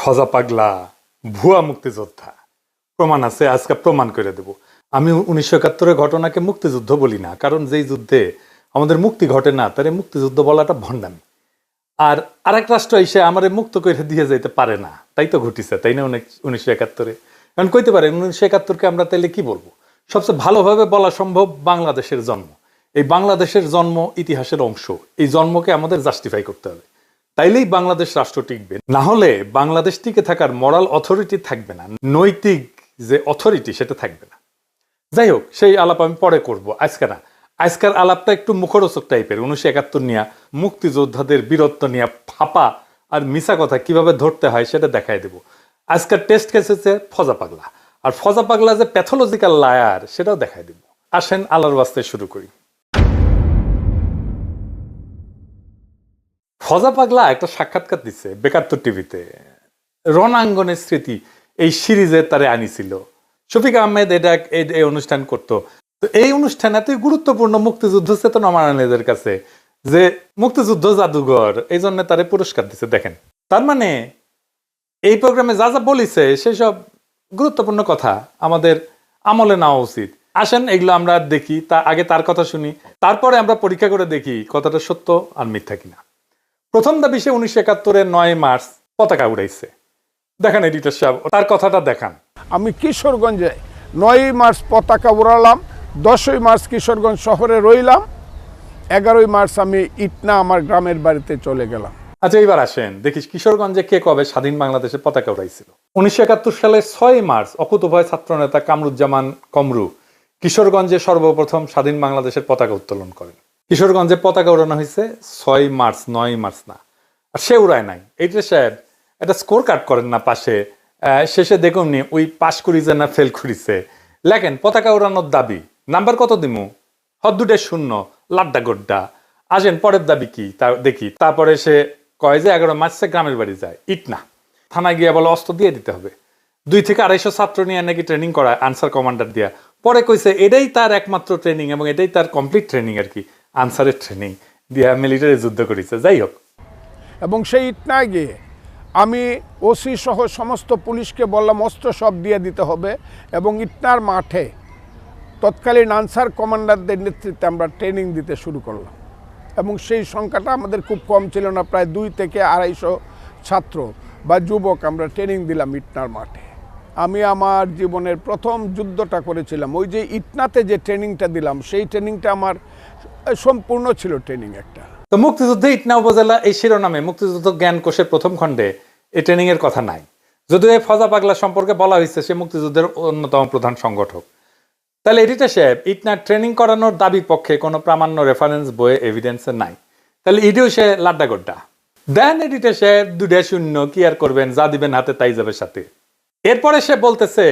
ফজা পাগলা ভুয়া মুক্তিযোদ্ধা প্রমাণ আছে, আজকে প্রমাণ করে দেব। আমি 1971-এর ঘটনাকে মুক্তিযুদ্ধ বলি না, কারণ যেই যুদ্ধে আমাদের মুক্তি ঘটে না তারে মুক্তিযুদ্ধ বলাটা ভণ্ডামি। আর আরেক রাষ্ট্র এসে আমারে মুক্ত করে দিয়ে যেতে পারে না, তাই তো ঘটিছে, তাই না? 1971-এ কারণ কইতে পারে 1971-কে আমরা তাইলে কি বলবো? সবচেয়ে ভালোভাবে বলা সম্ভব বাংলাদেশের জন্ম। এই বাংলাদেশের জন্ম ইতিহাসের অংশ, এই জন্মকে আমাদের জাস্টিফাই করতে হবে, তাইলেই বাংলাদেশ রাষ্ট্র টিকবে। না হলে বাংলাদেশ টিকে থাকার মরাল অথরিটি থাকবে না, নৈতিক যে অথরিটি সেটা থাকবে না। যাই হোক, সেই আলাপ আমি পরে করব, আজকে না। আজকের আলাপটা একটু মুখরোচক টাইপের। 1971 নিয়ে, মুক্তিযোদ্ধাদের বীরত্ব নিয়ে ফাপা আর মিছা কথা কিভাবে ধরতে হয় সেটা দেখাই দেব। আজকের টেস্ট কেস হচ্ছে ফজা পাগলা, আর ফজা পাগলা যে প্যাথোলজিক্যাল লায়ার সেটাও দেখাই দেব। আসেন আল্লাহর ওয়াস্তে শুরু করি। ফজা পাগলা একটা সাক্ষাৎকার দিচ্ছে বেকাত্তর টিভিতে। রণাঙ্গনের স্মৃতি এই সিরিজে তারে আনিছিল শফিক আহমেদ, এটা এই অনুষ্ঠান করতো। তো এই অনুষ্ঠান এতই গুরুত্বপূর্ণ মুক্তিযুদ্ধ চেতনা মারানীদের কাছে যে মুক্তিযুদ্ধ জাদুঘর এই জন্য তারে পুরস্কার দিচ্ছে। দেখেন, তার মানে এই প্রোগ্রামে যা যা বলিছে সেসব গুরুত্বপূর্ণ কথা আমাদের আমলে নেওয়া উচিত। আসেন এগুলো আমরা দেখি, আগে তার কথা শুনি, তারপরে আমরা পরীক্ষা করে দেখি কথাটা সত্য আর মিথ্যা কিনা। প্রথম দাবি, সে 1971-এর 9 মার্চ পতাকা উড়াইছে। দেখেন এডিটর সাহেব, তার কথাটা দেখান। আমি কিশোরগঞ্জে 9 মার্চ পতাকা উড়ালাম, 10 মার্চ কিশোরগঞ্জ শহরে রইলাম, 11 মার্চ আমি ইটনা আমার গ্রামের বাড়িতে চলে গেলাম। আচ্ছা, এইবার আসেন দেখি কিশোরগঞ্জে কে কবে স্বাধীন বাংলাদেশের পতাকা উড়াইছিল। 1971 সালের 6 মার্চ অকুতোভয় ছাত্রনেতা কামরুজ্জামান কমরু কিশোরগঞ্জে সর্বপ্রথম স্বাধীন বাংলাদেশের পতাকা উত্তোলন করেন। কিশোরগঞ্জে পতাকা উড়ানো হয়েছে 6 মার্চ, 9 মার্চ না। আর সে উড়ায় নাই। এইটা সাহেব একটা স্কোর কার্ড করেন না পাশে, শেষে দেখুন নি ওই পাশ করিছে না ফেল করিছে, লেখেন পতাকা উড়ানোর দাবি নাম্বার কত দিমু, হদ্দুটে 0, লাড্ডা গোড্ডা। আসেন পরের দাবি কি তা দেখি। তারপরে সে কয় যে 11 মার্চে গ্রামের বাড়ি যায় ইটনা, থানায় গিয়ে বলে অস্ত্র দিয়ে দিতে হবে। 200 থেকে 250 ছাত্র নিয়ে নাকি ট্রেনিং করায় আনসার কমান্ডার দিয়া। পরে কইছে এটাই তার একমাত্র ট্রেনিং এবং এটাই তার কমপ্লিট ট্রেনিং আর কি, আনসারের ট্রেনিং দিয়া মিলিটারি যুদ্ধ করেছে। যাই হোক, এবং সেই ইটনায় গিয়ে আমি ওসি সহ সমস্ত পুলিশকে বললাম অস্ত্র সব দিয়ে দিতে হবে, এবং ইটনার মাঠে তৎকালীন আনসার কমান্ডারদের নেতৃত্বে আমরা ট্রেনিং দিতে শুরু করলাম। এবং সেই সংখ্যাটা আমাদের খুব কম ছিল না, প্রায় 2 থেকে 250 ছাত্র বা যুবক আমরা ট্রেনিং দিলাম ইটনার মাঠে। আমি আমার জীবনের প্রথম যুদ্ধটা করেছিলাম। ওই যে ইটনাতে যে ট্রেনিংটা দিলাম সেই ট্রেনিংটা আমার সম্পূর্ণ ছিল ট্রেনিং একটা। তো মুক্তিযুদ্ধে ইটনা উপজেলা এই শিরোনামে মুক্তিযুদ্ধ জ্ঞান কোষের প্রথম খণ্ডে এই ট্রেনিং এর কথা নাই, যদিও এই ফজা পাগলা সম্পর্কে বলা হয়েছে সে মুক্তিযুদ্ধের অন্যতম প্রধান সংগঠক। তাহলে এডিটর সাহেব, ইটনা ট্রেনিং করানোর দাবির পক্ষে কোনো প্রামাণ্য রেফারেন্স বইয়ে এভিডেন্স নাই, তাহলে ইডিও সে লাড্ডা গোড্ডা দেন। এডিটর সাহেব 2-0 কি আর করবেন, যা দিবেন হাতে তাই যাবে সাথে। এরপরে সে বলতেছে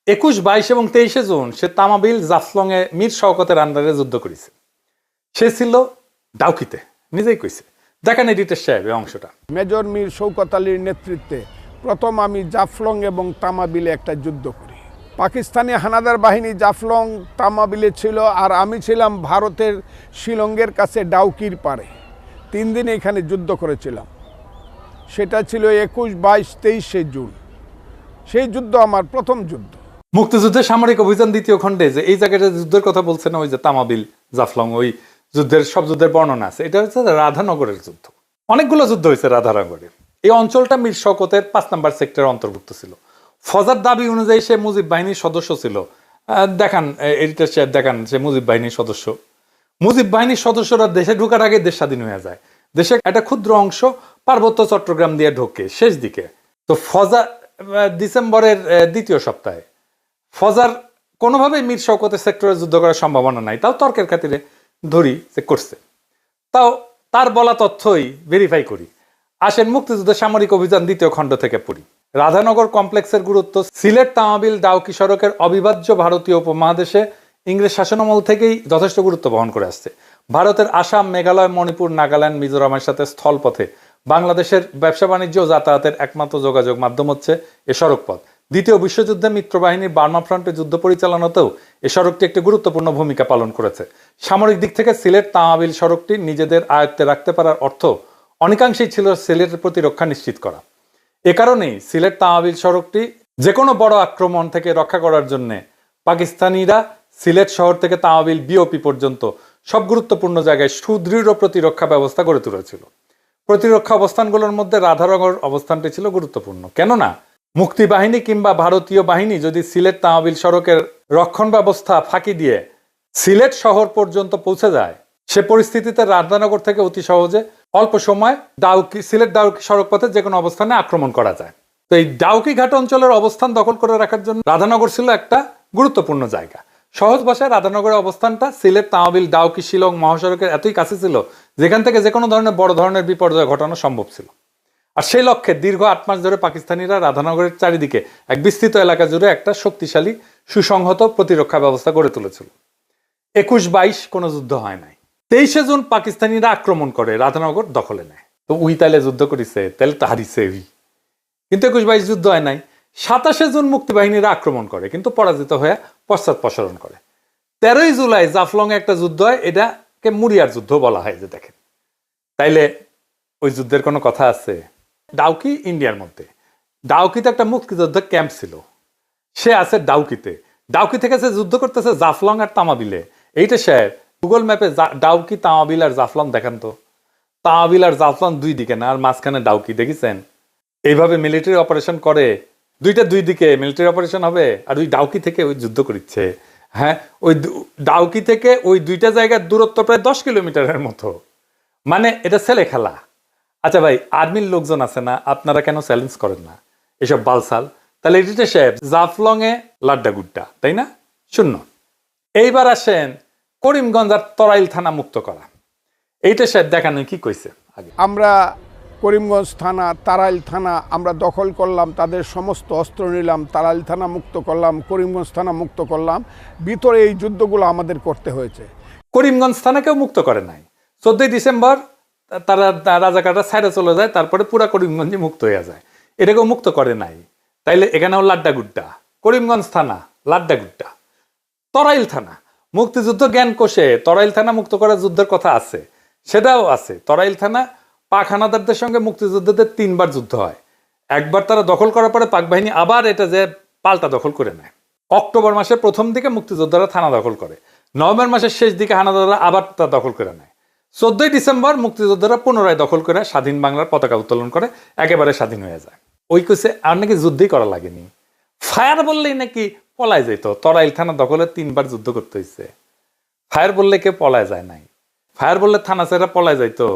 21, 22 এবং 23 জুন সে তামাবিল জাফলং এ মীর শওকতের আন্ডারে যুদ্ধ করেছে। সে ছিল ডাউকিতে, নিজেই কইছে। দেখেন এডিটর সাহেব এই অংশটা। মেজর মীর শওকত আলীর নেতৃত্বে প্রথম আমি জাফলং এবং তামাবিলে একটা যুদ্ধ করি। পাকিস্তানি হানাদার বাহিনী জাফলং তামাবিলে ছিল, আর আমি ছিলাম ভারতের শিলংয়ের কাছে ডাউকির পারে। 3 দিন এখানে যুদ্ধ করেছিলাম। সেটা ছিল 21, 22, 23 জুন। সেই যুদ্ধ আমার প্রথম যুদ্ধ। মুক্তিযুদ্ধের সামরিক অভিযান 2য় খণ্ডে যে এই জায়গাটা যুদ্ধের কথা বলছে না, ওই যে তামাবিল জাফলং, ওই যুদ্ধের সব যুদ্ধের বর্ণনা আছে। এটা হচ্ছে রাধানগরের যুদ্ধ। অনেকগুলো যুদ্ধ হয়েছে রাধানগরে। এই অঞ্চলটা মীর শওকতের 5 নম্বর সেক্টরের অন্তর্ভুক্ত ছিল। ফজার দাবি অনুযায়ী সে মুজিব বাহিনীর সদস্য ছিল। দেখান এডিটর সাহেব, দেখান সে মুজিব বাহিনীর সদস্য। মুজিব বাহিনীর সদস্যরা দেশে ঢোকার আগে দেশ স্বাধীন হয়ে যায়। দেশে একটা ক্ষুদ্র অংশ পার্বত্য চট্টগ্রাম দিয়ে ঢোকে শেষ দিকে। তো ফজা ডিসেম্বরের 2য় সপ্তাহে ফজার কোনোভাবেই মীর শওকতের সেক্টরে যুদ্ধ করার সম্ভাবনা নাই, তাও তর্কের খাতিরে ধরি যে করছে। তাও তার বলা তথ্যই ভেরিফাই করি। আসেন মুক্তিযুদ্ধের সামরিক অভিযান 2য় খণ্ড থেকে পড়ি। রাধানগর কমপ্লেক্সের গুরুত্ব সিলেট তামাবিল ডাউকি সড়কের অবিভাজ্য ভারতীয় উপমহাদেশে ইংরেজ শাসনামল থেকেই যথেষ্ট গুরুত্ব বহন করে আসছে। ভারতের আসাম, মেঘালয়, মণিপুর, নাগাল্যান্ড, মিজোরামের সাথে স্থলপথে বাংলাদেশের ব্যবসা বাণিজ্য ও যাতায়াতের একমাত্র যোগাযোগ মাধ্যম হচ্ছে এ সড়কপথ। 2য় বিশ্বযুদ্ধে মিত্রবাহিনীর বার্মা ফ্রন্টে যুদ্ধ পরিচালনাতেও এ সড়কটি একটি গুরুত্বপূর্ণ ভূমিকা পালন করেছে। সামরিক দিক থেকে সিলেট তামাবিল সড়কটি নিজেদের আয়ত্তে রাখতে পারার অর্থ অনেকাংশেই ছিল সিলেটের প্রতিরক্ষা নিশ্চিত করা। এ কারণেই সিলেট তামাবিল সড়কটি যে কোনো বড় আক্রমণ থেকে রক্ষা করার জন্য পাকিস্তানিরা সিলেট শহর থেকে তামাবিল বিওপি পর্যন্ত সব গুরুত্বপূর্ণ জায়গায় সুদৃঢ় প্রতিরক্ষা ব্যবস্থা গড়ে তুলেছিল। প্রতিরক্ষা অবস্থানগুলোর মধ্যে রাধানগর অবস্থানটি ছিল গুরুত্বপূর্ণ, কেননা মুক্তিবাহিনী কিংবা ভারতীয় বাহিনী যদি সিলেট তামাবিল সড়কের রক্ষণ ব্যবস্থা ফাঁকি দিয়ে সিলেট শহর পর্যন্ত পৌঁছে যায়, সে পরিস্থিতিতে রাধানগর থেকে অতি সহজে অল্প সময় সিলেট ডাউকি সড়ক পথে যে কোনো অবস্থানে আক্রমণ করা যায়। তো এই ডাউকি ঘাট অঞ্চলের অবস্থান দখল করে রাখার জন্য রাধানগর ছিল একটা গুরুত্বপূর্ণ জায়গা। সহজ ভাষায় রাধানগরের অবস্থানটা সিলেট তামাবিল ডাউকি শিলং মহাসড়কের এতই কাছে ছিল যেখান থেকে যে কোনো ধরনের বড় ধরনের বিপর্যয় ঘটানো সম্ভব ছিল। আর সেই লক্ষ্যে দীর্ঘ 8 মাস ধরে পাকিস্তানিরা রাধানগরের চারিদিকে এক বিস্তৃত এলাকা জুড়ে একটা শক্তিশালী সুসংহত প্রতিরক্ষা ব্যবস্থা গড়ে তুলেছিল। 21-22 কোনো যুদ্ধ হয় নাই। 23শে জুন পাকিস্তানিরা আক্রমণ করে রাধানগর দখলে নেয়। তো উই তাইলে যুদ্ধ করিছে, তাহলে তো হারিছে উই, কিন্তু 21-22 যুদ্ধ হয় নাই। 27শে জুন মুক্তিবাহিনীরা আক্রমণ করে কিন্তু পরাজিত হয়ে পশ্চাৎপসরণ করে। 13ই জুলাই জাফলং এ একটা যুদ্ধ হয়, এটাকে মুরিয়ার যুদ্ধ বলা হয়। যে দেখেন, তাইলে ওই যুদ্ধের কোনো কথা আছে? ডাউকি ইন্ডিয়ার মধ্যে, ডাউকিতে একটা মুক্তিযোদ্ধা ক্যাম্প ছিল, সে আছে ডাউকিতে। ডাউকি থেকে সে যুদ্ধ করতেছে জাফলং আর তামাবিলে। এইটা স্যার গুগল ম্যাপে ডাউকি তামাবিল আর জাফলং দেখান তো। তামাবিল আর জাফলং দুই দিকে না, আর মাঝখানে ডাউকি, দেখেছেন? এইভাবে মিলিটারি অপারেশন করে, দুই দিকে মিলিটারি অপারেশন হবে, আর ওই ডাউকি থেকে ওই যুদ্ধ করছে। হ্যাঁ, ওই ডাউকি থেকে ওই দুইটা জায়গার দূরত্ব প্রায় 10 কিলোমিটারের মতো। মানে এটা ছেলে খেলা। আচ্ছা ভাই, আর্মির লোকজন আছে না, আপনারা কেন চ্যালেঞ্জ করেন না এসব বালসাল? তাহলে এডিটর সাহেব, জাফলং এ লাড্ডা গুড্ডা, তাই না? শূন্য। এইবার আসেন করিমগঞ্জ আর তরাইল থানা মুক্ত করা। এইটা সাহেব দেখানো কি কইছে আগে? আমরা করিমগঞ্জ থানা, তারাইল থানা আমরা দখল করলাম, তাদের সমস্ত অস্ত্র নিলাম, তারাইল থানা মুক্ত করলাম, করিমগঞ্জ থানা মুক্ত করলাম। ভিতরে এই যুদ্ধগুলো আমাদের করতে হয়েছে। করিমগঞ্জ থানাকেও মুক্ত করে নাই। 14ই ডিসেম্বর তারা রাজাকাররা ছাইড়ে চলে যায়, তারপরে পুরা করিমগঞ্জই মুক্ত হয়ে যায়। এটাকেও মুক্ত করে নাই। তাইলে এখানেও লাড্ডা গুড্ডা। করিমগঞ্জ থানা লাড্ডা গুড্ডা। তরাইল থানা মুক্তিযুদ্ধ জ্ঞান কোষে তরাইল থানা মুক্ত করার যুদ্ধের কথা আছে, সেটাও আছে। তরাইল থানা পাক হানাদারদের সঙ্গে মুক্তিযুদ্ধদের 3 বার যুদ্ধ হয়। একবার তারা দখল করার পরে পাক বাহিনী আবার এটা যে পাল্টা দখল করে নেয়। অক্টোবর মাসের প্রথম দিকে মুক্তিযোদ্ধারা থানা দখল করে, নভেম্বর মাসের শেষ দিকে হানাদাররা আবার তা দখল করে নেয়। 14ই ডিসেম্বর মুক্তিযোদ্ধারা পুনরায় দখল করে স্বাধীন বাংলার পতাকা উত্তোলন করে একেবারে স্বাধীন হয়ে যায়। ওই কোসে আর নাকি যুদ্ধই করা লাগেনি, ফায়ার বললেই নাকি পলায় যেত। তরাইল থানা দখলে 3 বার যুদ্ধ করতে হয়েছে। ফায়ার বললে কেউ পলায় যায় নাই। ফায়ার বললে থানা ছেড়ে পলায় যাইতো।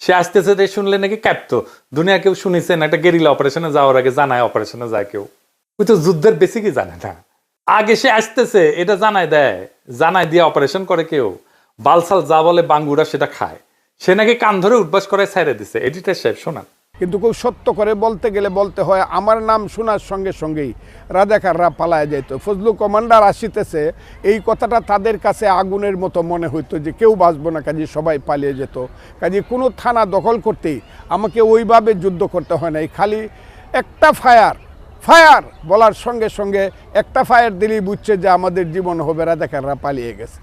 সে আসতেছে শুনলে নাকি কাঁপতো। দুনিয়া কেউ শুনেছেন একটা গেরিলা অপারেশনে যাওয়ার আগে জানায় অপারেশনে যায় কেউ? ওই তো যুদ্ধের বেসিকই জানে না। আগে সে আসতেছে এটা জানায় দেয়, জানায় দিয়ে অপারেশন করে কেউ। বালসাল যা বলে বাঙ্গুরা সেটা খায়। সে নাকি কান ধরে উঠবাস করে ছাইড়ে দিছে। এডিটর সাহেব শোনান। কিন্তু খুব সত্য করে বলতে গেলে বলতে হয়, আমার নাম শোনার সঙ্গে সঙ্গেই রাজাকাররা পালায় যেত। ফজলু কমান্ডার আসিতেছে, এই কথাটা তাদের কাছে আগুনের মতো মনে হইতো যে কেউ বাঁচবো না, কাজে সবাই পালিয়ে যেত। কাজে কোনো থানা দখল করতেই আমাকে ওইভাবে যুদ্ধ করতে হয় নাই। খালি একটা ফায়ার বলার সঙ্গে সঙ্গে একটা ফায়ার দিলেই বুঝছে যে আমাদের জীবন হবে, রাজাকাররা পালিয়ে গেছে।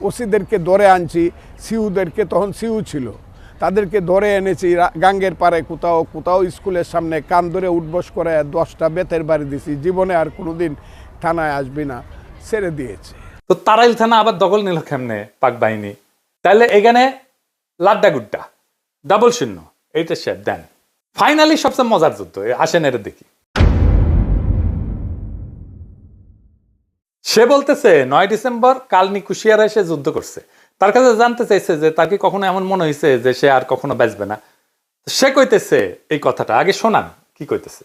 ওসিদেরকে ধরে আনছি, সিউদেরকে, তখন সিউ ছিল, তাদেরকে ধরে এনেছি গাঙ্গের পাড়ে কোথাও স্কুলের সামনে কান ধরে উঠবস করে 10টা বেতের বাড়ি দিছি। জীবনে আর কোনোদিন থানায় আসবি না, ছেড়ে দিয়েছে। তো তারাইল থানা আবার দখল নিল কেমনে পাক বাহিনী? তাহলে এখানে লাড্ডা গুড্ডা, ডাবল শূন্য। এইটা শেপ দেন। ফাইনালি সবচেয়ে মজার যুদ্ধ, আসেন এটা দেখি। সে বলতেছে 9 ডিসেম্বর কালনি কুশিয়ারা এসে যুদ্ধ করছে। তার কাছে জানতে চাইছে যে তার কি কখনো এমন মনে হয়েছে যে সে আর কখনো বাঁচবে না? সে কইতেছে এই কথাটা, আগে শোনান কি কইতেছে।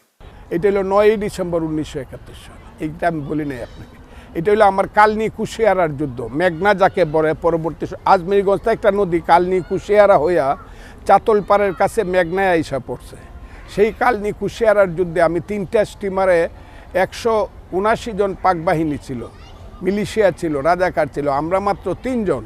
এটা হলো 9ই ডিসেম্বর 1971 সাল। এইটা আমি বলি নাই আপনাকে। এটা হলো আমার কালনি কুশিয়ারার যুদ্ধ। মেঘনা যাকে বলে, পরবর্তী আজমিরগঞ্জ একটা নদী কালনি কুশিয়ারা হইয়া চাতলপাড়ের কাছে মেঘনায় আইসা পড়ছে। সেই কালনি কুশিয়ারার যুদ্ধে আমি 3টা স্টিমারে 179 জন পাক বাহিনী ছিল, মিলিশিয়া ছিল, রাজাকার ছিল। আমরা মাত্র 3 জন।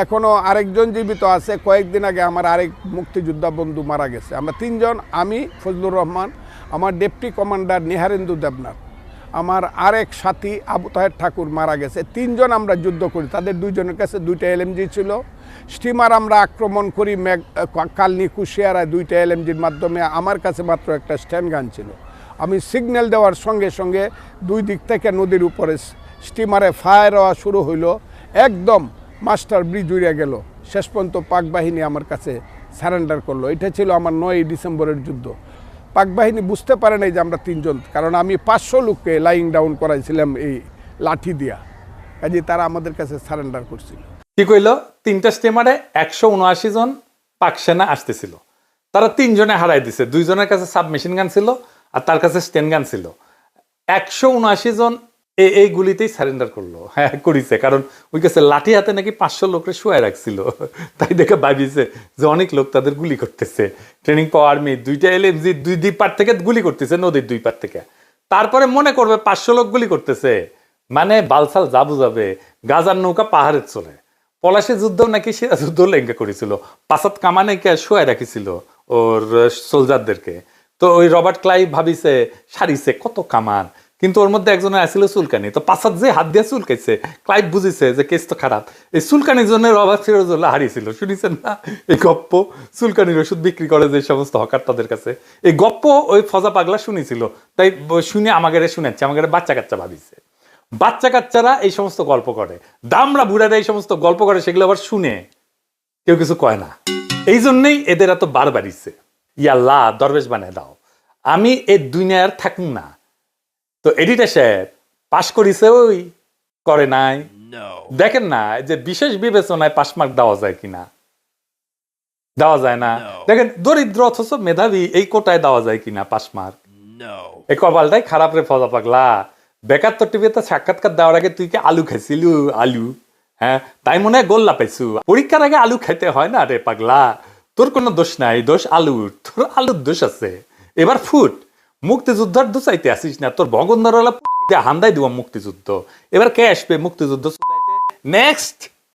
এখনও আরেকজন জীবিত আছে। কয়েকদিন আগে আমার আরেক মুক্তিযোদ্ধা বন্ধু মারা গেছে। আমরা 3 জন, আমি ফজলুর রহমান, আমার ডেপুটি কমান্ডার নিহারেন্দু দেবনাথ, আমার আরেক সাথী আবু তাহের ঠাকুর মারা গেছে। 3 জন আমরা যুদ্ধ করি, তাদের 2 জনের কাছে 2টা এলএমজি ছিল। স্টিমার আমরা আক্রমণ করি কালনি কুশিয়ারায় 2টা এলএমজির মাধ্যমে, আমার কাছে মাত্র একটা স্ট্যান্ড গান ছিল। আমি সিগন্যাল দেওয়ার সঙ্গে সঙ্গে 2 দিক থেকে নদীর উপরে স্টিমারে ফায়ার হওয়া শুরু হইল, একদম মাস্টার ব্রিজ উড়ে গেল। শেষ পর্যন্ত পাক বাহিনী আমার কাছে সারেন্ডার করলো। এটা ছিল আমার 9ই ডিসেম্বরের যুদ্ধ। পাক বাহিনী বুঝতে পারে নাই যে আমরা 3 জন, কারণ আমি 500 লোককে লাইং ডাউন করাইছিলাম এই লাঠি দিয়া, কাজে তারা আমাদের কাছে সারেন্ডার করছিল। কি কইল? 3টা স্টিমারে 179 জন পাক সেনা আসতেছিল, তারা 3 জনে হারাই দিছে। 2 জনের কাছে সাবমেশিন গান ছিল আর তার কাছে স্টেন গান ছিল। 179 জন এই গুলিতেই সারেন্ডার করলো। হ্যাঁ, করিছে, কারণ ওই কাছে লাঠি হাতে নাকি 500 লোকরে শুয়ে রাখছিল। তাই দেখে ভাবিছে যে অনেক লোক তাদের গুলি করতেছে। ট্রেনিং পাওয়া আর্মি 2টা এলএমজি 2 পার থেকে গুলি করতেছে, নদীর 2 পার থেকে। তারপরে মনে করবে 500 লোক গুলি করতেছে, মানে বালসাল যা বুঝাবে। গাজার নৌকা পাহাড়ের চলে। পলাশী যুদ্ধ নাকি সিরাজ যুদ্ধ লেঙ্গা করেছিল, 5 কামানে শুয়ে রাখিছিল ওর সোলজারদেরকে। তো ওই রবার্ট ক্লাইভ ভাবিছে সারিছে কত কামান, কিন্তু ওর মধ্যে একজনের আসছিল চুলকানি। তো 5 যে হাত দিয়ে চুলকাইছে, ক্লাইভ বুঝিছে যে কেস তো খারাপ। এই চুলকানির জন্য রবার্ট সিরাজউদ্দৌলা হারিয়েছিল। শুনেছেন না এই গপ্প? চুলকানির ওষুধ বিক্রি করে যে সমস্ত হকার তাদের কাছে, এই গপ্প ওই ফজা পাগলা শুনেছিল। তাই শুনে আমাকে শুনেছে, আমাকে বাচ্চা কাচ্চা ভাবিছে। বাচ্চা কাচ্চারা এই সমস্ত গল্প করে, দামরা বুড়ারা এই সমস্ত গল্প করে, সেগুলো আবার শুনে কেউ কিছু কয় না। এই জন্যই এদের এত বার বাড়িছে। ইয়াল্লাহ, দরবেশ বানায় দাও, আমি এই দুনিয়ার থাকুন না। তো এডিটর সাহেব পাশ করিছে, ওই করে নাই। দেখেন না যে বিশেষ বিবেচনায় পাশ মার্ক দেওয়া যায় কিনা, দেওয়া যায় না। দেখেন দরিদ্র অথচ মেধাবী, এই কোটায় দেওয়া যায় কিনা পাশ মার্ক। এই কপালটাই খারাপ রে ফজা পাগলা। বেকার তোর টিভিতে সাক্ষাৎকার দেওয়ার আগে তুই কি আলু খাইছিলু? আলু, হ্যাঁ, তাই মনে হয় গোল্লা পাইছু। পরীক্ষার আগে আলু খাইতে হয় না রে পাগলা। তোর কোনো দোষ নাই, দোষ আলুর। তোর আলুর দোষ আছে। এবার ফুট, মুক্তিযুদ্ধের দোষাইতে আসিস না। তোর ভগন্দরওয়ালা হান্দাই দিব মুক্তিযুদ্ধ। এবার কে আসবে মুক্তিযুদ্ধ? নেক্সট।